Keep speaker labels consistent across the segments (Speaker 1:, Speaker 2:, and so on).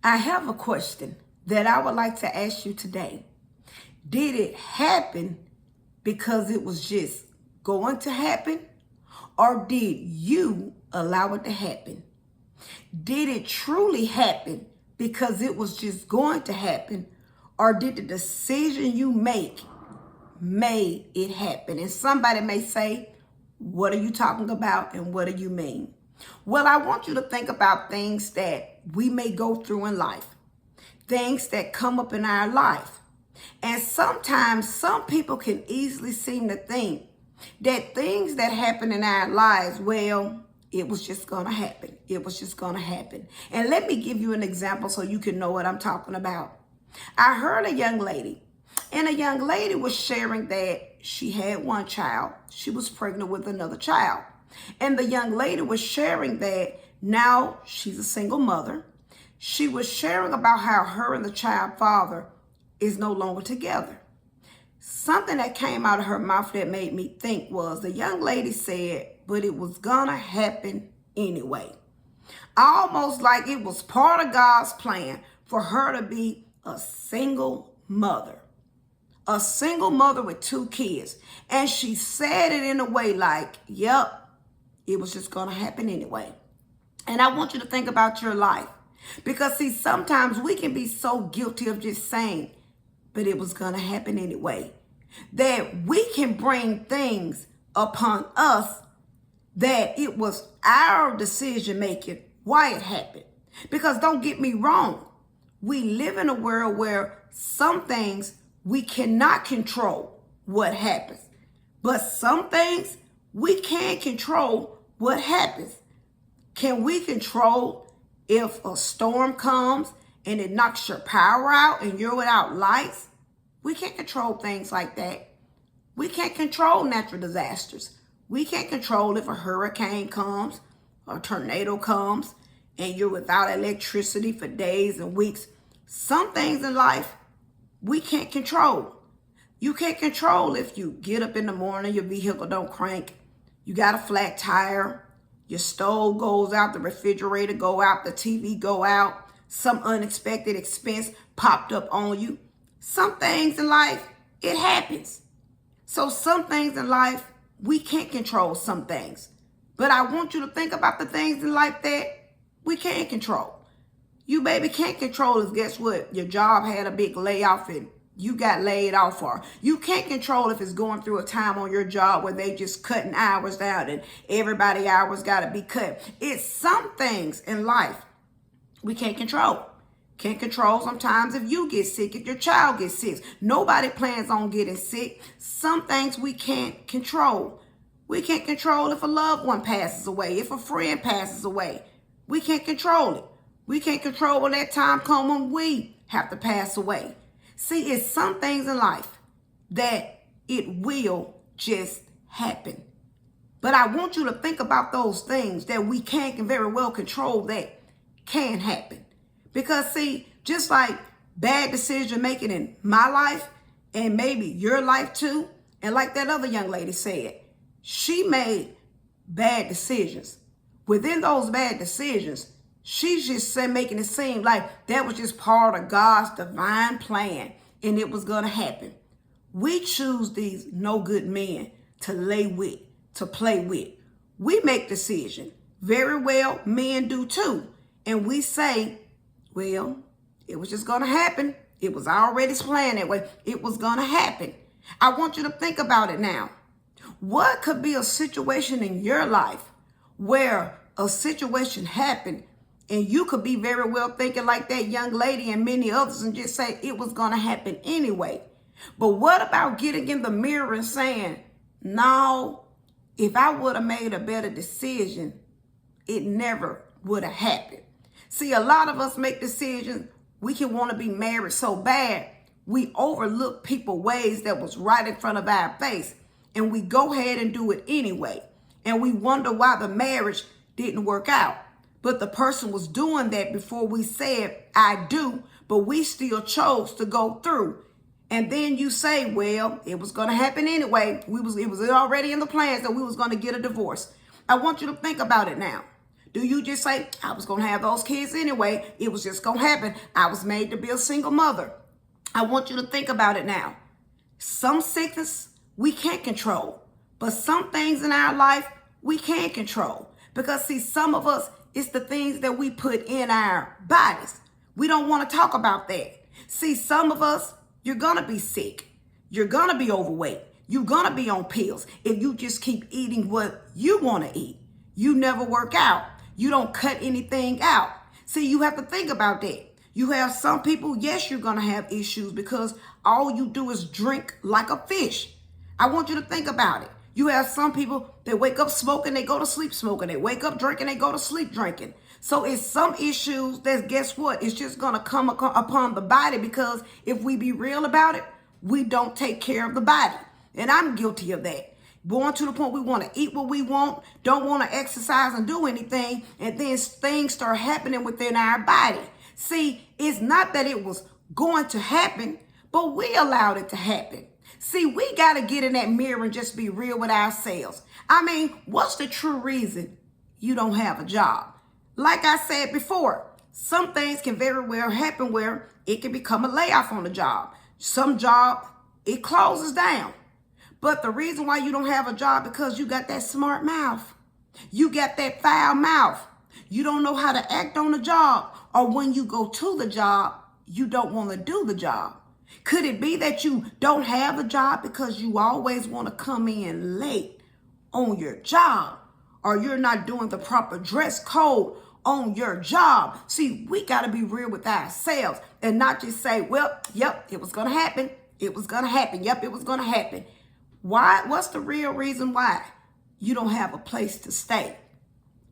Speaker 1: I have a question that I would like to ask you today. Did it happen because it was just going to happen? Or did you allow it to happen? Did it truly happen because it was just going to happen? Or did the decision you made it happen? And somebody may say, what are you talking about and what do you mean? Well, I want you to think about things that we may go through in life, things that come up in our life. And sometimes some people can easily seem to think that things that happen in our lives, well, it was just going to happen. It was just going to happen. And let me give you an example so you can know what I'm talking about. I heard a young lady, and a young lady was sharing that she had one child. She was pregnant with another child. And the young lady was sharing that now she's a single mother. She was sharing about how her and the child father is no longer together. Something that came out of her mouth that made me think was the young lady said, but it was gonna happen anyway. Almost like it was part of God's plan for her to be a single mother. A single mother with 2 kids. And she said it in a way like, yep, it was just gonna happen anyway. And I want you to think about your life. Because see, sometimes we can be so guilty of just saying, but it was going to happen anyway, that we can bring things upon us that it was our decision making why it happened. Because don't get me wrong, we live in a world where some things we cannot control what happens, but some things we can control what happens. Can we control if a storm comes and it knocks your power out and you're without lights? We can't control things like that. We can't control natural disasters. We can't control if a hurricane comes or a tornado comes and you're without electricity for days and weeks. Some things in life we can't control. You can't control if you get up in the morning, your vehicle don't crank, you got a flat tire, your stove goes out, the refrigerator go out, the TV go out, some unexpected expense popped up on you. Some things in life, it happens. So some things in life, we can't control some things. But I want you to think about the things in life that we can control. You baby can't control is, guess what? Your job had a big layoff and you got laid off, or you can't control if it's going through a time on your job where they just cutting hours out and everybody hours got to be cut. It's some things in life we can't control. Can't control sometimes if you get sick, if your child gets sick. Nobody plans on getting sick. Some things we can't control. We can't control if a loved one passes away, if a friend passes away. We can't control it. We can't control when that time comes when we have to pass away. See, it's some things in life that it will just happen. But I want you to think about those things that we can very well control that can happen. Because see, just like bad decision making in my life and maybe your life too, and like that other young lady said, she made bad decisions. Within those bad decisions, she's just making it seem like that was just part of God's divine plan and it was going to happen. We choose these no good men to lay with, to play with. We make decisions. Very well, men do too. And we say, well, it was just going to happen. It was already planned that way. It was going to happen. I want you to think about it now. What could be a situation in your life where a situation happened and you could be very well thinking like that young lady and many others and just say it was going to happen anyway? But what about getting in the mirror and saying, no, if I would have made a better decision, it never would have happened. See, a lot of us make decisions. We can want to be married so bad, we overlook people ways that was right in front of our face. And we go ahead and do it anyway. And we wonder why the marriage didn't work out. But the person was doing that before we said, I do, but we still chose to go through. And then you say, well, it was going to happen anyway. It was already in the plans that we was going to get a divorce. I want you to think about it now. Do you just say, I was going to have those kids anyway. It was just going to happen. I was made to be a single mother. I want you to think about it now. Some sickness we can't control, but some things in our life we can control. Because see, some of us, it's the things that we put in our bodies. We don't want to talk about that. See, some of us, you're going to be sick. You're going to be overweight. You're going to be on pills if you just keep eating what you want to eat. You never work out. You don't cut anything out. See, you have to think about that. You have some people, yes, you're going to have issues because all you do is drink like a fish. I want you to think about it. You have some people that wake up smoking, they go to sleep smoking. They wake up drinking, they go to sleep drinking. So it's some issues that, guess what? It's just going to come upon the body because if we be real about it, we don't take care of the body. And I'm guilty of that. Going to the point we want to eat what we want, don't want to exercise and do anything, and then things start happening within our body. See, it's not that it was going to happen, but we allowed it to happen. See, we got to get in that mirror and just be real with ourselves. I mean, what's the true reason you don't have a job? Like I said before, some things can very well happen where it can become a layoff on the job. Some job, it closes down. But the reason why you don't have a job because you got that smart mouth. You got that foul mouth. You don't know how to act on the job. Or when you go to the job, you don't want to do the job. Could it be that you don't have a job because you always want to come in late on your job? Or you're not doing the proper dress code on your job? See, we got to be real with ourselves and not just say, well, yep, it was going to happen. It was going to happen. Yep, it was going to happen. Why? What's the real reason why you don't have a place to stay?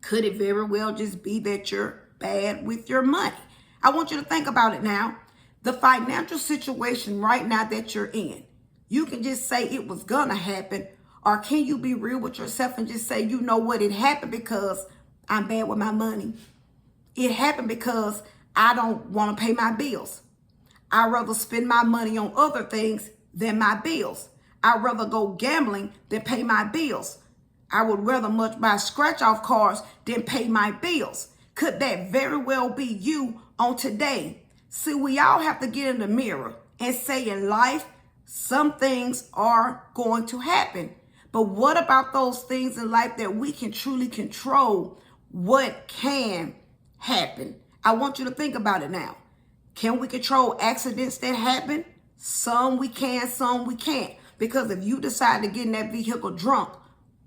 Speaker 1: Could it very well just be that you're bad with your money? I want you to think about it now. The financial situation right now that you're in, you can just say it was going to happen, or can you be real with yourself and just say, you know what, it happened because I'm bad with my money. It happened because I don't want to pay my bills. I'd rather spend my money on other things than my bills. I'd rather go gambling than pay my bills. I would rather much buy scratch-off cards than pay my bills. Could that very well be you on today? See, we all have to get in the mirror and say in life, some things are going to happen. But what about those things in life that we can truly control? What can happen? I want you to think about it now. Can we control accidents that happen? Some we can, some we can't. Because if you decide to get in that vehicle drunk,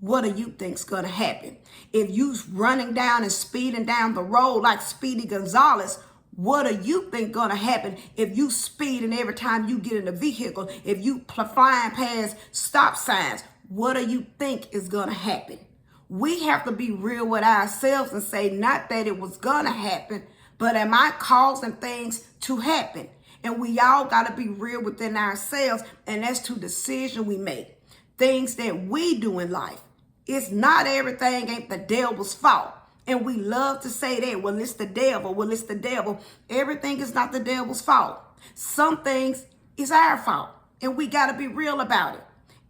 Speaker 1: what do you think's going to happen? If you running down and speeding down the road like Speedy Gonzalez, what do you think going to happen if you speeding every time you get in a vehicle? If you flying past stop signs, what do you think is going to happen? We have to be real with ourselves and say, not that it was going to happen, but am I causing things to happen? And we all got to be real within ourselves, and that's to decision we make. Things that we do in life. It's not everything ain't the devil's fault. And we love to say that, well, it's the devil, well, it's the devil. Everything is not the devil's fault. Some things is our fault, and we got to be real about it.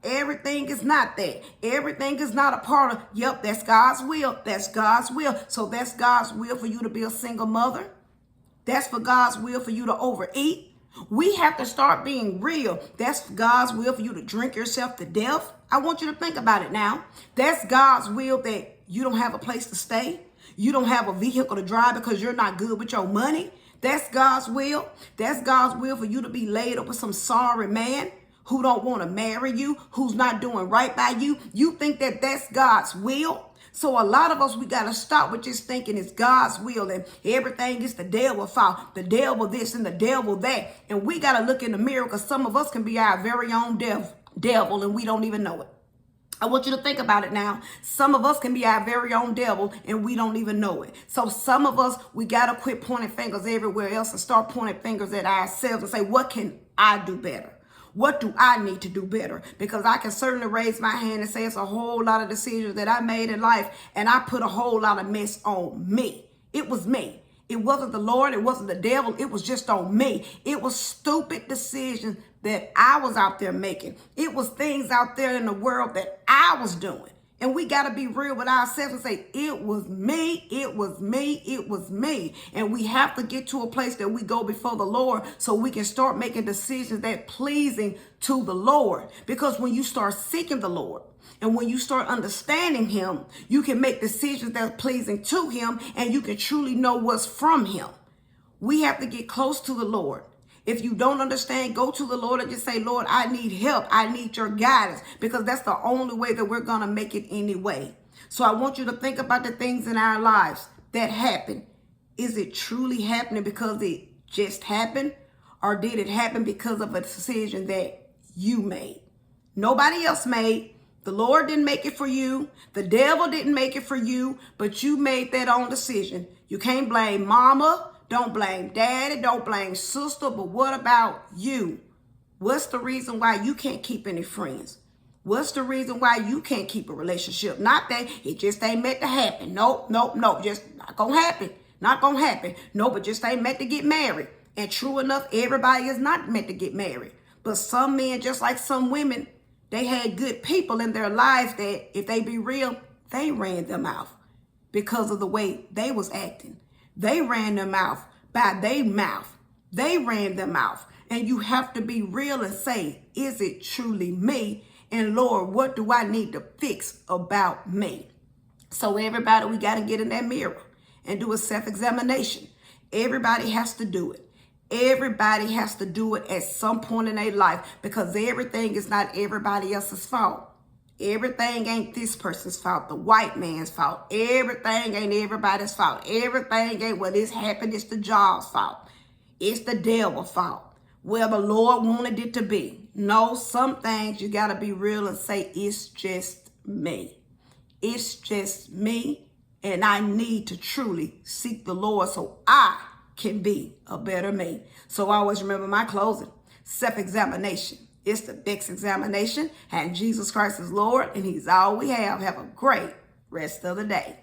Speaker 1: Everything is not that. Everything is not a part of, yep, that's God's will. That's God's will. So that's God's will for you to be a single mother. That's for God's will for you to overeat. We have to start being real. That's God's will for you to drink yourself to death. I want you to think about it now. That's God's will that you don't have a place to stay. You don't have a vehicle to drive because you're not good with your money. That's God's will. That's God's will for you to be laid up with some sorry man who don't want to marry you, who's not doing right by you. You think that that's God's will? So a lot of us, we got to stop with just thinking it's God's will and everything is the devil's fault. The devil this and the devil that. And we got to look in the mirror because some of us can be our very own devil and we don't even know it. I want you to think about it now. Some of us can be our very own devil and we don't even know it. So some of us, we got to quit pointing fingers everywhere else and start pointing fingers at ourselves and say, what can I do better? What do I need to do better? Because I can certainly raise my hand and say it's a whole lot of decisions that I made in life and I put a whole lot of mess on me. It was me. It wasn't the Lord. It wasn't the devil. It was just on me. It was stupid decisions that I was out there making. It was things out there in the world that I was doing. And we got to be real with ourselves and say, it was me, it was me, it was me. And we have to get to a place that we go before the Lord so we can start making decisions that pleasing to the Lord. Because when you start seeking the Lord and when you start understanding him, you can make decisions that are pleasing to him and you can truly know what's from him. We have to get close to the Lord. If you don't understand, go to the Lord and just say, Lord, I need help. I need your guidance, because that's the only way that we're going to make it anyway. So I want you to think about the things in our lives that happen. Is it truly happening because it just happened? Or did it happen because of a decision that you made? Nobody else made. The Lord didn't make it for you. The devil didn't make it for you, but you made that own decision. You can't blame mama. Don't blame daddy. Don't blame sister. But what about you? What's the reason why you can't keep any friends? What's the reason why you can't keep a relationship? Not that it just ain't meant to happen. Nope. Just not gonna happen. Not gonna happen. No, but just ain't meant to get married. And true enough, everybody is not meant to get married. But some men, just like some women, they had good people in their lives that, if they be real, they ran them off because of the way they was acting. They ran them off by their mouth. They ran them off. And you have to be real and say, is it truly me? And Lord, what do I need to fix about me? So everybody, we got to get in that mirror and do a self-examination. Everybody has to do it. Everybody has to do it at some point in their life, because everything is not everybody else's fault. Everything ain't this person's fault, the white man's fault. Everything ain't everybody's fault. Everything ain't what is happening. It's the job's fault. It's the devil's fault. Well, the Lord wanted it to be. No, some things you got to be real and say, it's just me. It's just me, and I need to truly seek the Lord so I can be a better me. So I always remember my closing, self-examination. It's the best examination, and Jesus Christ is Lord, and he's all we have. Have a great rest of the day.